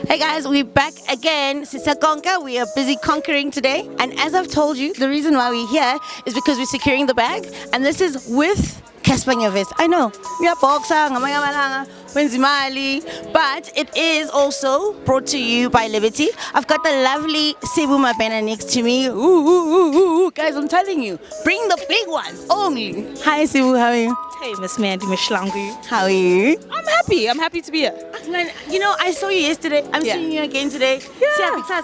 Hey guys, we're back again. Sisa Konka, we are busy conquering today. And as I've told you, the reason why we're here is because we're securing the bag. And this is with Casper Nyovest. I know, we are boxer, but it is also brought to you by Liberty. I've got the lovely Sibu Mabena next to me. Guys, I'm telling you, bring the big ones only. Hi Sibu, how are you? Hey, Miss Mandy, Miss Shlangu. How are you? I'm happy. I'm happy to be here. Man, you know, I saw you yesterday. I'm seeing you again today. Yeah.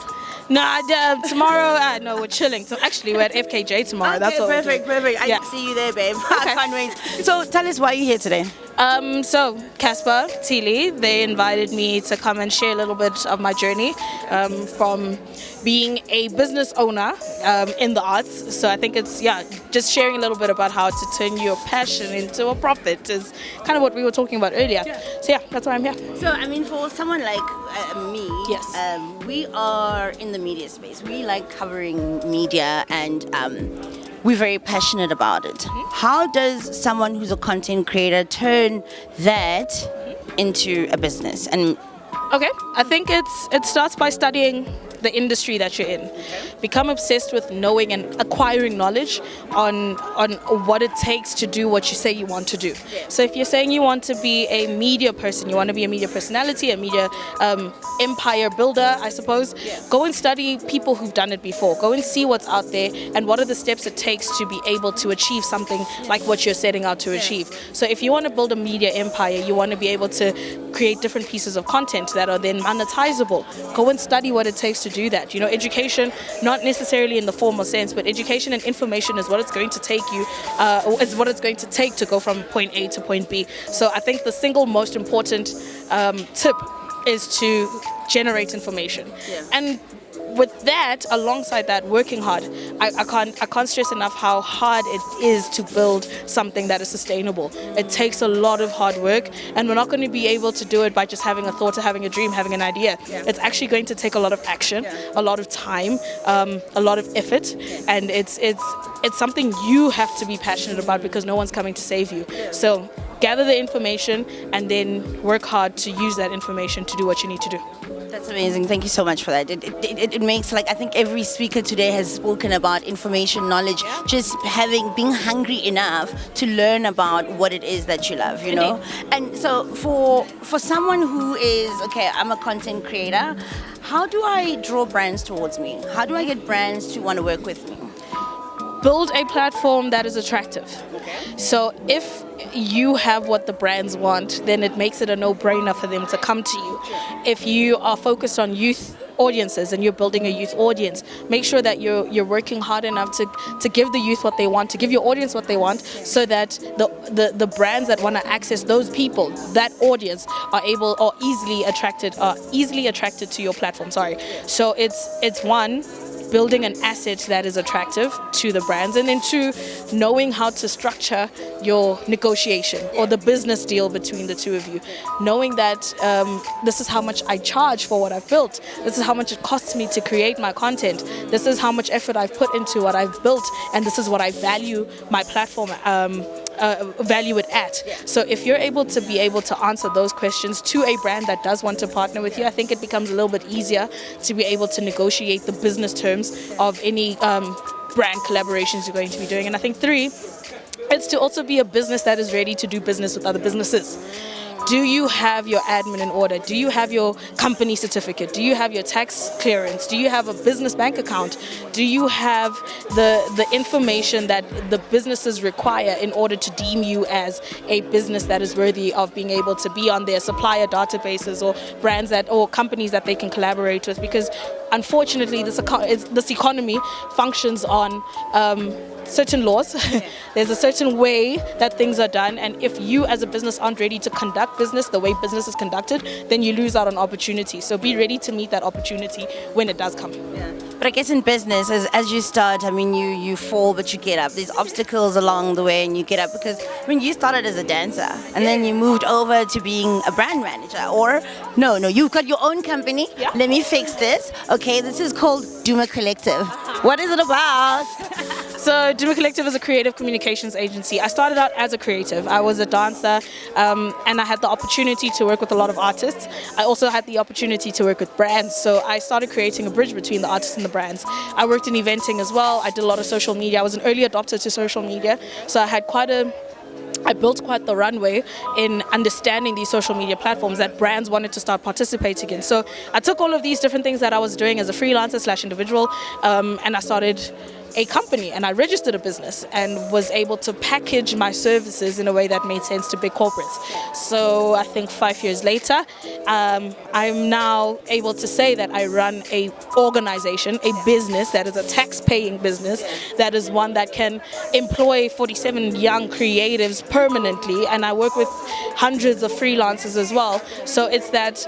Nah, tomorrow, no, we're chilling. So actually, we're at FKJ tomorrow. Okay, That's all. perfect. I Yeah. see you there, babe. Okay. I can't wait. So tell us why you're here today. So Casper, Teely, they invited me to come and share a little bit of my journey from being a business owner in the arts. So I think it's, just sharing a little bit about how to turn your passion into a profit is kind of what we were talking about earlier. So that's why I'm here. So, I mean, for someone like me, Yes. We are in the media space. We like covering media and we're very passionate about it. How does someone who's a content creator turn that into a business? And Okay, I think it starts by studying the industry that you're in. Become obsessed with knowing and acquiring knowledge on what it takes to do what you say you want to do. So if you're saying you want to be a media person, you want to be a media personality, a media empire builder, I suppose, go and study people who've done it before. Go and see what's out there and what are the steps it takes to be able to achieve something like what you're setting out to achieve. So if you want to build a media empire, you want to be able to create different pieces of content that are then monetizable. Go and study what it takes to do that. You know, education, not necessarily in the formal sense, but education and information is what it's going to take you, is what it's going to take to go from point A to point B. So I think the single most important tip is to generate information. And with that, alongside that, working hard. I can't stress enough how hard it is to build something that is sustainable. It takes a lot of hard work, and we're not going to be able to do it by just having a thought or having a dream, having an idea. It's actually going to take a lot of action, a lot of time, a lot of effort, and it's something you have to be passionate about because no one's coming to save you. So gather the information and then work hard to use that information to do what you need to do. that's amazing. Thank you so much for that. It makes, like, I think every speaker today has spoken about information, knowledge, just being hungry enough to learn about what it is that you love, you know? And so for someone who is, okay, I'm a content creator, how do I draw brands towards me? How do I get brands to want to work with me? Build a platform that is attractive. So if you have what the brands want, then it makes it a no-brainer for them to come to you. If you are focused on youth audiences and you're building a youth audience, make sure that you're working hard enough to give the youth what they want, to give your audience what they want, so that the brands that want to access those people, that audience, are easily attracted to your platform. So it's one, building an asset that is attractive to the brands, and then two, knowing how to structure your negotiation or the business deal between the two of you. Knowing that this is how much I charge for what I've built. This is how much it costs me to create my content. This is how much effort I've put into what I've built, and this is what I value my platform value it at. So if you're able to answer those questions to a brand that does want to partner with you, I think it becomes a little bit easier to be able to negotiate the business terms of any brand collaborations you're going to be doing. And I think three, it's to also be a business that is ready to do business with other businesses. Do you have your admin in order? Do you have your company certificate? Do you have your tax clearance? Do you have a business bank account? Do you have the information that the businesses require in order to deem you as a business that is worthy of being able to be on their supplier databases or brands or companies that they can collaborate with? Because unfortunately, this economy functions on certain laws. There's a certain way that things are done, and if you as a business aren't ready to conduct business the way business is conducted, then you lose out on opportunity. So be ready to meet that opportunity when it does come. But I guess in business, as you start, I mean, you fall, but you get up. There's obstacles along the way, and you get up because, I mean, you started as a dancer, and then you moved over to being a brand manager. Or, no, you've got your own company. Let me fix this. Okay, this is called Duma Collective. What is it about? So Duma Collective is a creative communications agency. I started out as a creative. I was a dancer, and I had the opportunity to work with a lot of artists. I also had the opportunity to work with brands. So I started creating a bridge between the artists and the brands. I worked in eventing as well. I did a lot of social media. I was an early adopter to social media. So I built quite the runway in understanding these social media platforms that brands wanted to start participating in. So I took all of these different things that I was doing as a freelancer / individual, and I started a company, and I registered a business and was able to package my services in a way that made sense to big corporates. So I think 5 years later, I'm now able to say that I run a organization, a business that is a tax-paying business, that is one that can employ 47 young creatives permanently, and I work with hundreds of freelancers as well. So it's that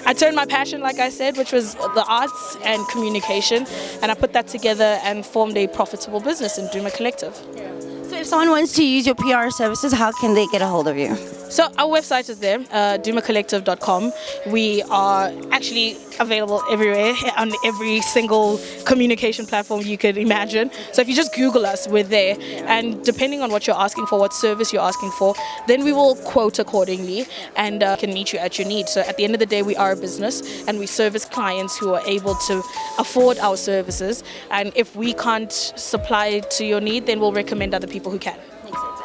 I turned my passion, like I said, which was the arts and communication, and I put that together and formed a profitable business in Duma Collective. So if someone wants to use your PR services, how can they get a hold of you? So our website is there, dumacollective.com. We are actually available everywhere, on every single communication platform you could imagine. So if you just Google us, we're there. And depending on what you're asking for, what service you're asking for, then we will quote accordingly and can meet you at your need. So at the end of the day, we are a business and we service clients who are able to afford our services. And if we can't supply to your need, then we'll recommend other people who can.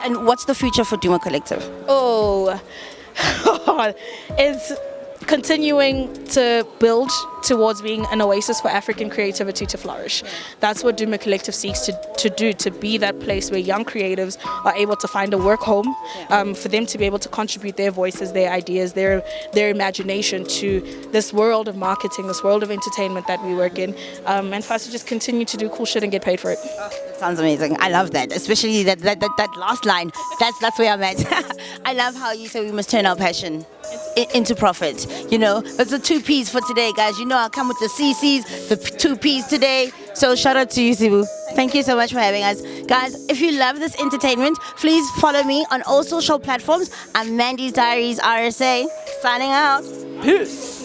And what's the future for Duma Collective? Oh, it's continuing to build towards being an oasis for African creativity to flourish. That's what Duma Collective seeks to do, to be that place where young creatives are able to find a work home, for them to be able to contribute their voices, their ideas, their imagination to this world of marketing, this world of entertainment that we work in, and for us to just continue to do cool shit and get paid for it. That sounds amazing. I love that, especially that last line. That's where I'm at. I love how you say we must turn our passion into profit. You know, that's the 2 P's for today, guys. You know, I'll come with the CC's, the 2 P's today. So shout out to you, Sibu. Thank you so much for having us. Guys, if you love this entertainment, please follow me on all social platforms. I'm Mandy's Diaries RSA. Signing out. Peace.